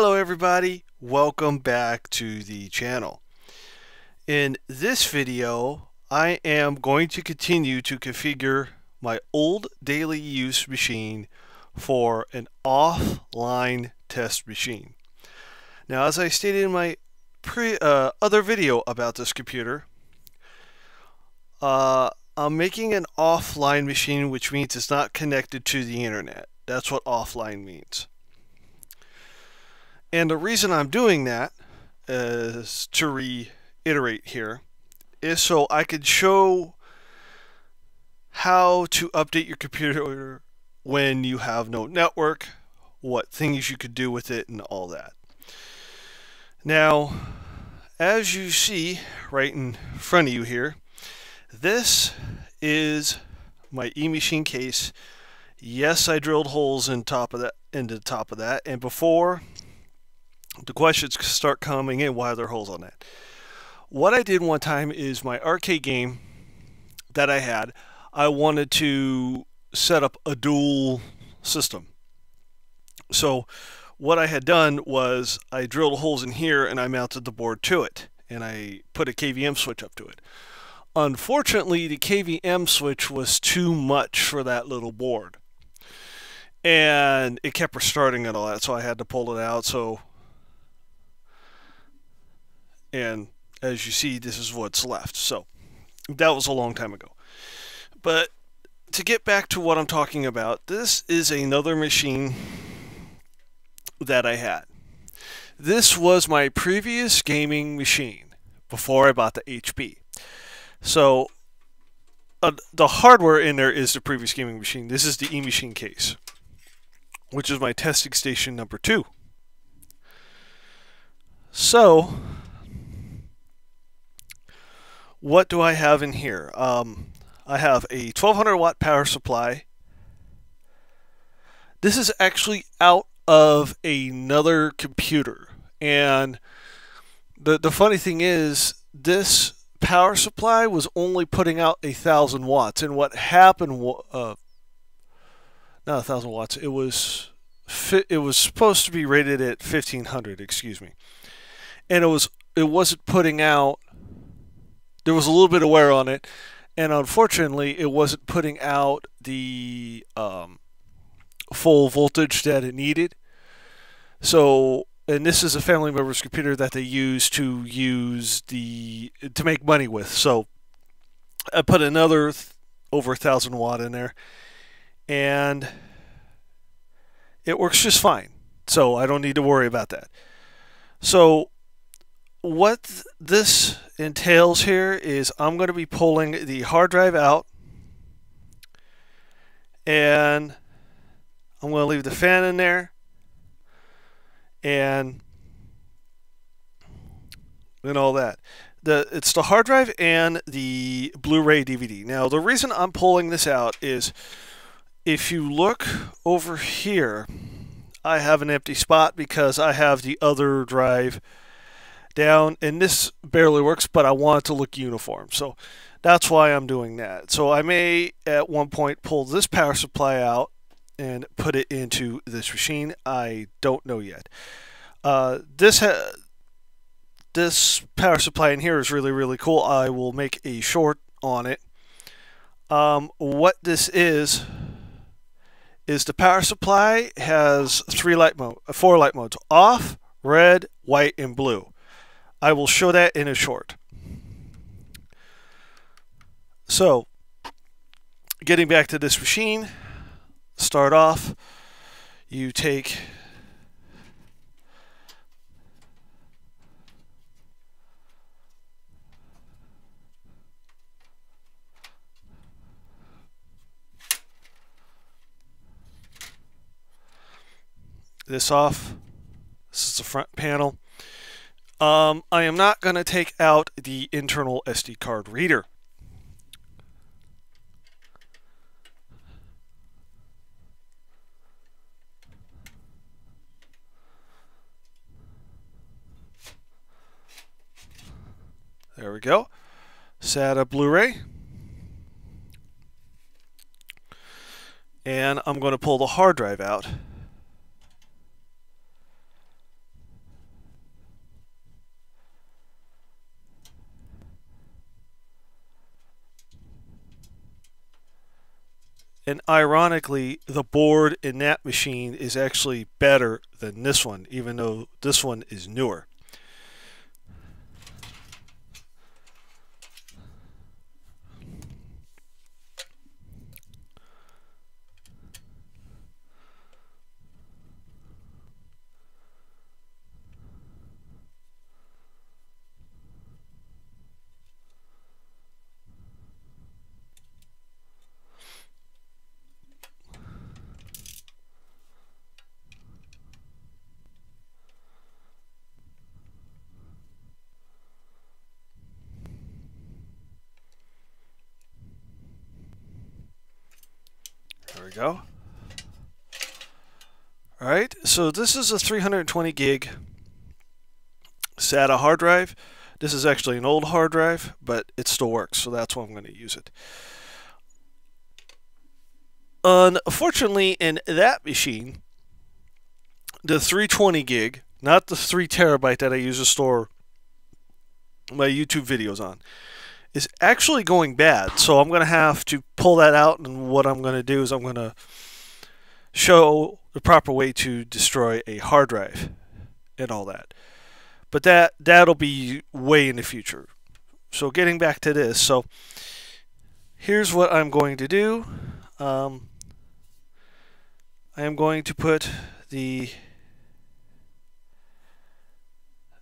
Hello everybody, welcome back to the channel. In this video, I am going to continue to configure my old daily use machine for an offline test machine. Now, as I stated in my other video about this computer, I'm making an offline machine, which means it's not connected to the internet. That's what offline means. And the reason I'm doing that, is to reiterate here, is so I could show how to update your computer when you have no network, what things you could do with it, and all that. Now, as you see right in front of you here, this is my eMachine case. Yes, I drilled holes into the top of that, and before the questions start coming in, why are there holes on that? What I did one time is my arcade game that I had, I wanted to set up a dual system. So what I had done was I drilled holes in here and I mounted the board to it, and I put a KVM switch up to it. Unfortunately, the KVM switch was too much for that little board, and it kept restarting and all that, so I had to pull it out. And as you see, this is what's left. So that was a long time ago. But to get back to what I'm talking about, this is another machine that I had. This was my previous gaming machine before I bought the HP. So the hardware in there is the previous gaming machine. This is the eMachine case, which is my testing station number 2. So what do I have in here? I have a 1200 watt power supply. This is actually out of another computer, and the funny thing is, this power supply was only putting out 1,000 watts, and what happened not 1,000 watts, it was supposed to be rated at 1,500, excuse me, and it wasn't putting out. There was a little bit of wear on it, and unfortunately it wasn't putting out the full voltage that it needed. So, and this is a family member's computer that they use to make money with. So I put another over 1,000 watt in there, and it works just fine. So I don't need to worry about that. So what this entails here is I'm going to be pulling the hard drive out, and I'm going to leave the fan in there, and all that. It's the hard drive and the Blu-ray DVD. Now, the reason I'm pulling this out is, if you look over here, I have an empty spot because I have the other drive down, and this barely works, but I want it to look uniform, so that's why I'm doing that. So I may at one point pull this power supply out and put it into this machine. I don't know yet. This power supply in here is really cool. I will make a short on it. What this is the power supply has 4 light modes: off, red, white, and blue. I will show that in a short. So, getting back to this machine, start off, you take this off. This is the front panel. I am not going to take out the internal SD card reader. There we go. SATA Blu-ray. And I'm going to pull the hard drive out. And ironically, the board in that machine is actually better than this one, even though this one is newer. There we go. Alright, so this is a 320 gig SATA hard drive. This is actually an old hard drive, but it still works, so that's why I'm going to use it. Unfortunately, in that machine, the 320 gig, not the 3 terabyte that I use to store my YouTube videos on, is actually going bad. So I'm going to have to pull that out, and what I'm going to do is I'm going to show the proper way to destroy a hard drive and all that. But that'll be way in the future. So getting back to this, so here's what I'm going to do. I am going to put the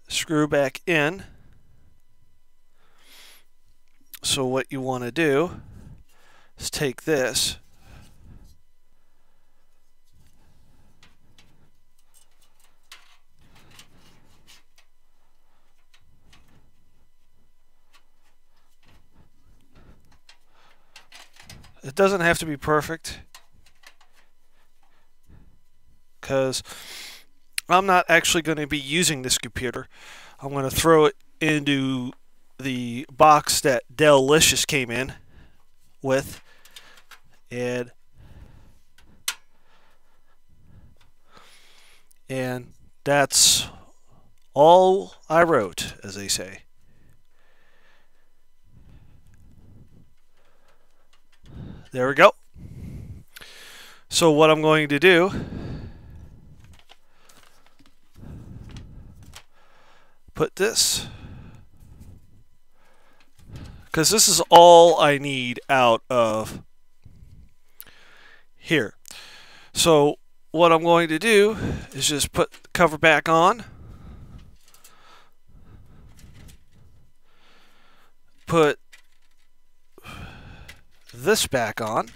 screw back in. So what you want to do is take this, it doesn't have to be perfect because I'm not actually going to be using this computer. I'm going to throw it into the box that Delicious came in with, and that's all I wrote, as they say. There we go. So what I'm going to do, put this, because this is all I need out of here. So what I'm going to do is just put the cover back on, put this back on,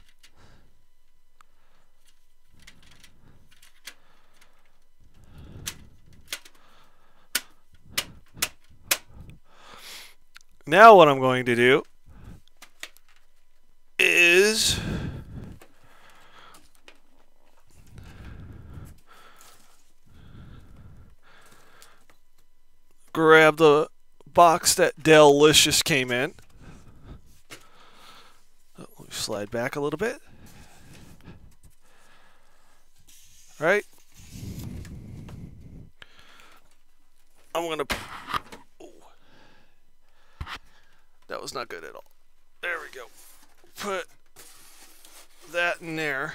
now what I'm going to do is grab the box that Delicious came in. Slide back a little bit. All right. I'm going to... That was not good at all. There we go. Put that in there.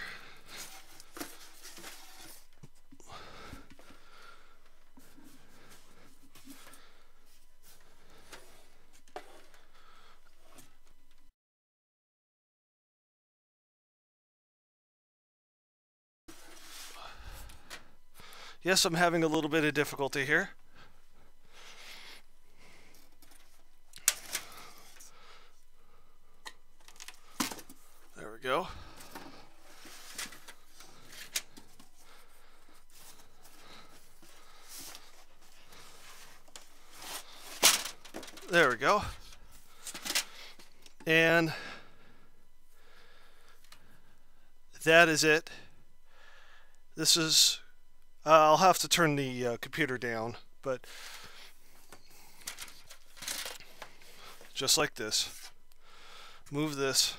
Yes, I'm having a little bit of difficulty here. There we go. There we go. And that is it. This is... I'll have to turn the computer down, but just like this. Move this.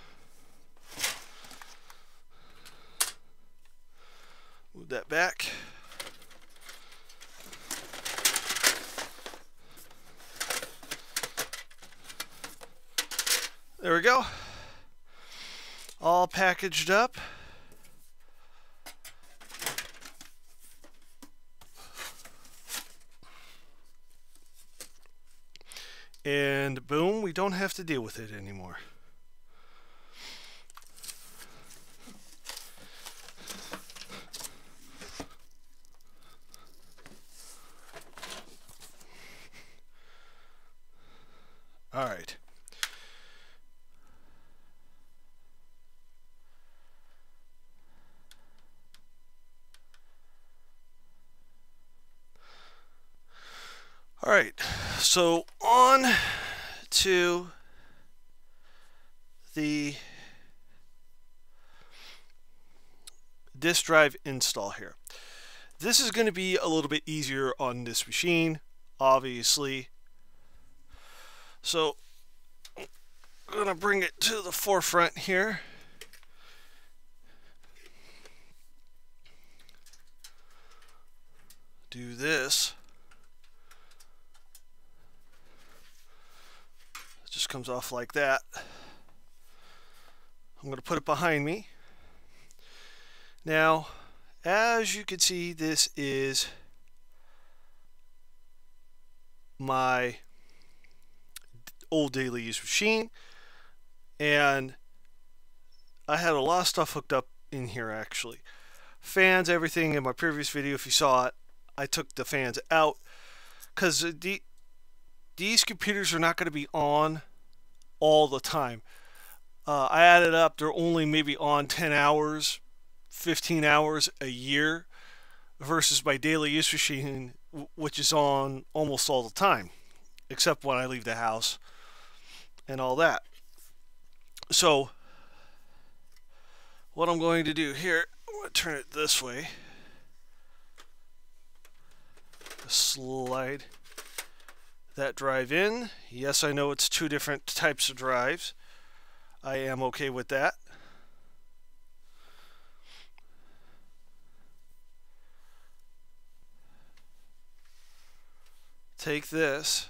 Move that back. There we go. all packaged up. And boom, we don't have to deal with it anymore. All right. All right, so on to the disk drive install here. This is going to be a little bit easier on this machine, obviously. So I'm going to bring it to the forefront here. Do this. It just comes off like that. I'm going to put it behind me. Now, as you can see, this is my old daily use machine, and I had a lot of stuff hooked up in here actually. Fans, everything. In my previous video, if you saw it, I took the fans out because these computers are not going to be on all the time. I added up, they're only maybe on 10 hours, 15 hours a year, versus my daily use machine, which is on almost all the time, except when I leave the house and all that. So what I'm going to do here, I'm going to turn it this way, slide that drive in. Yes, I know it's two different types of drives. I am okay with that. Take this.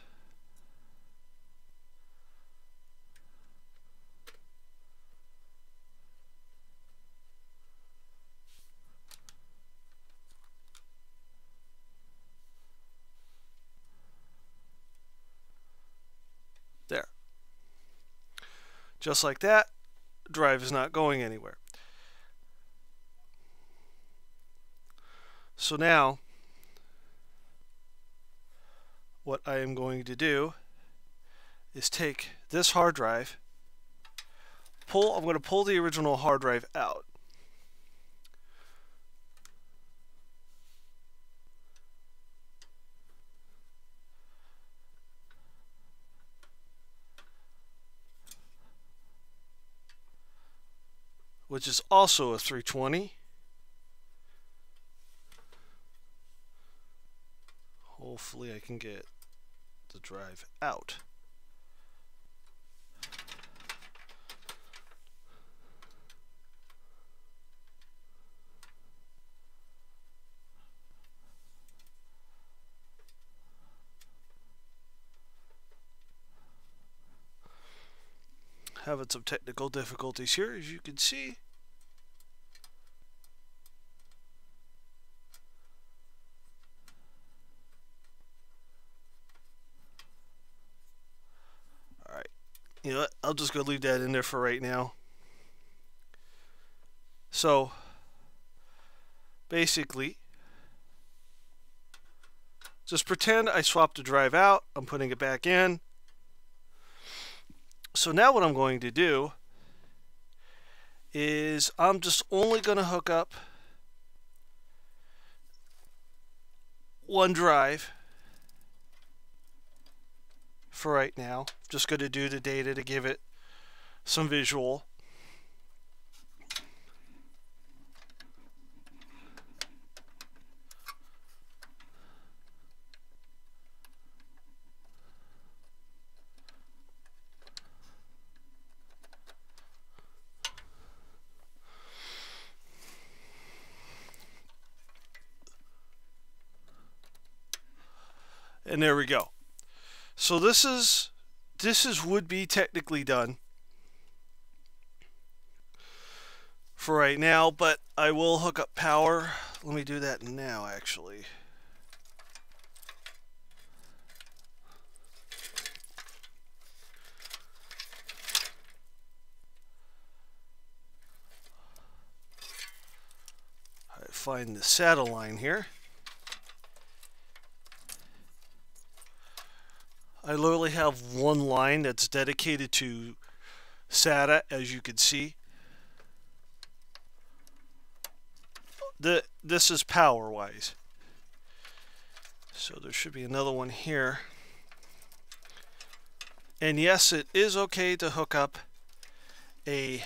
There. Just like that, drive is not going anywhere. So now, what I am going to do is take this hard drive, I'm going to pull the original hard drive out. Which is also a 320. Hopefully I can get the drive out. Having some technical difficulties here, as you can see. Alright, you know what? I'll just go leave that in there for right now. So, basically, just pretend I swapped the drive out. I'm putting it back in. So now what I'm going to do is I'm just only going to hook up one drive for right now. Just going to do the data to give it some visual. And there we go. So this would be technically done. for right now, but I will hook up power. Let me do that now, actually. I find the saddle line here. I literally have one line that's dedicated to SATA, as you can see. This is power-wise. So there should be another one here. And yes, it is okay to hook up a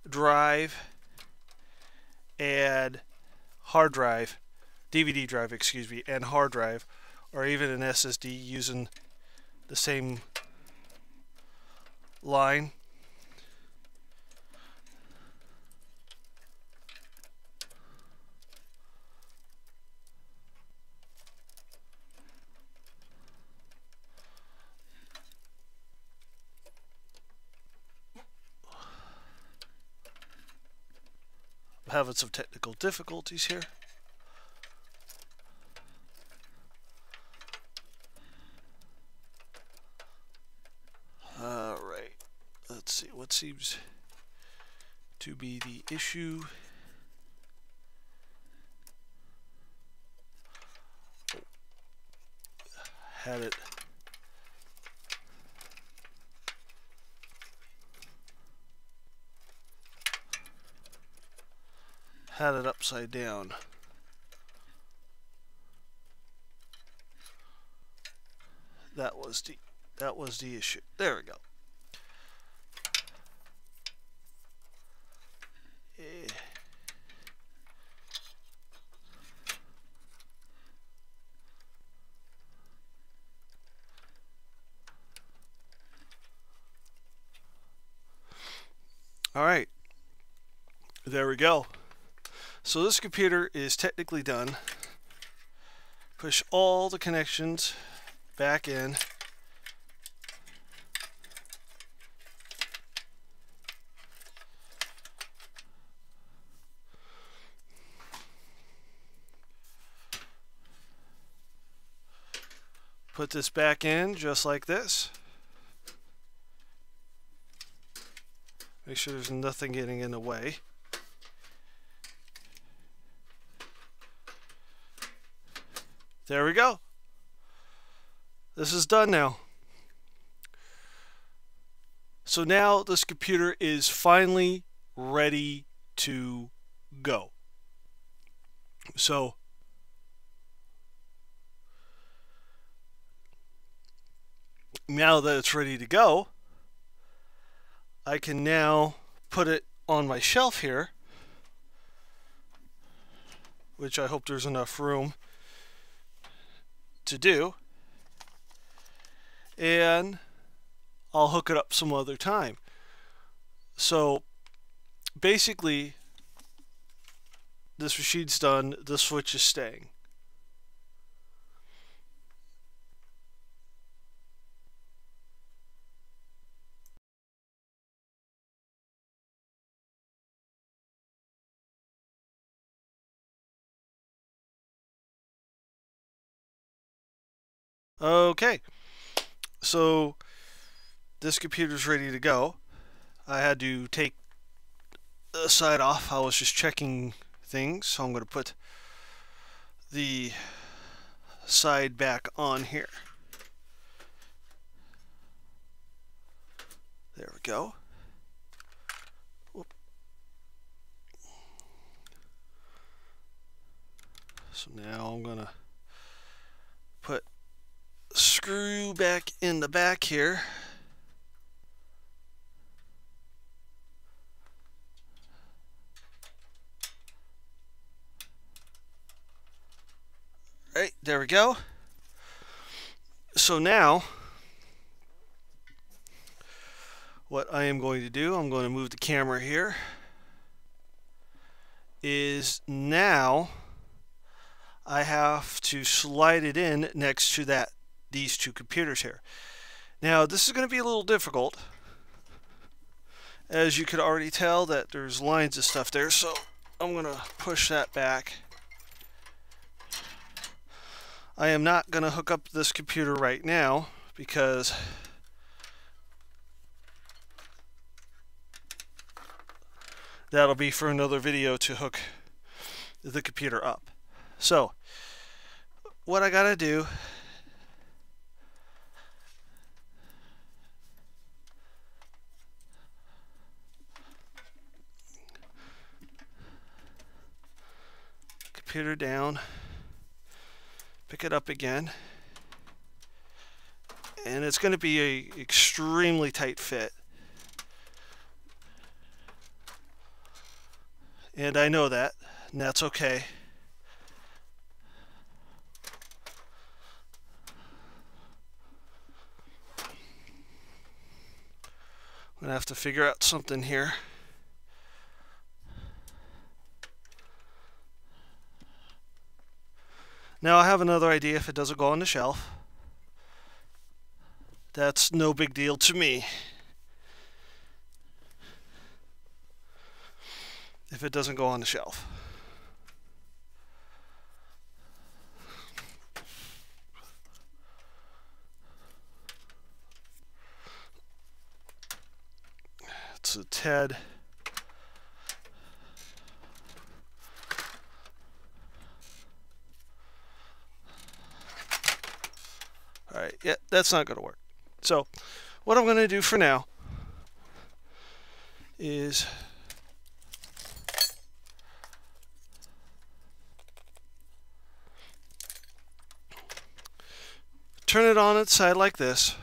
drive and hard drive, DVD drive, excuse me, and hard drive, or even an SSD using the same line. I'm having some technical difficulties here. Alright, let's see what seems to be the issue. Had it upside down. That was the issue. There we go. All right. There we go. So this computer is technically done. Push all the connections back in. Put this back in just like this. Make sure there's nothing getting in the way. There we go. This is done now. So now this computer is finally ready to go. So now that it's ready to go, I can now put it on my shelf here, which I hope there's enough room to do, and I'll hook it up some other time. So basically this machine's done, the switch is staying. Okay, so this computer's ready to go. I had to take the side off. I was just checking things, so I'm going to put the side back on here. There we go. Whoop. So now I'm going to put screw back in the back here. Right, there we go. So now what I am going to do, I'm going to move the camera here, is now I have to slide it in next to these two computers here. Now this is going to be a little difficult, As you could already tell that there's lines of stuff there, so I'm going to push that back. I am not going to hook up this computer right now because that'll be for another video to hook the computer up. So, what I gotta do computer down, pick it up again, and it's going to be a extremely tight fit. And I know that, and that's okay. I'm going to have to figure out something here. Now I have another idea if it doesn't go on the shelf. That's no big deal to me. If it doesn't go on the shelf. It's a tad. Alright, yeah, that's not going to work. So, what I'm going to do for now is turn it on its side like this,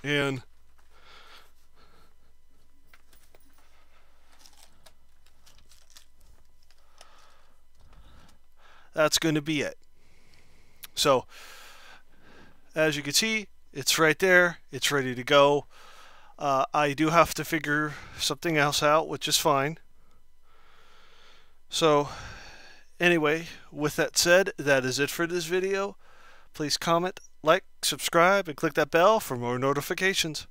and that's going to be it. So, as you can see, it's right there. It's ready to go. I do have to figure something else out, which is fine. So, anyway, with that said, that is it for this video. Please comment, like, subscribe, and click that bell for more notifications.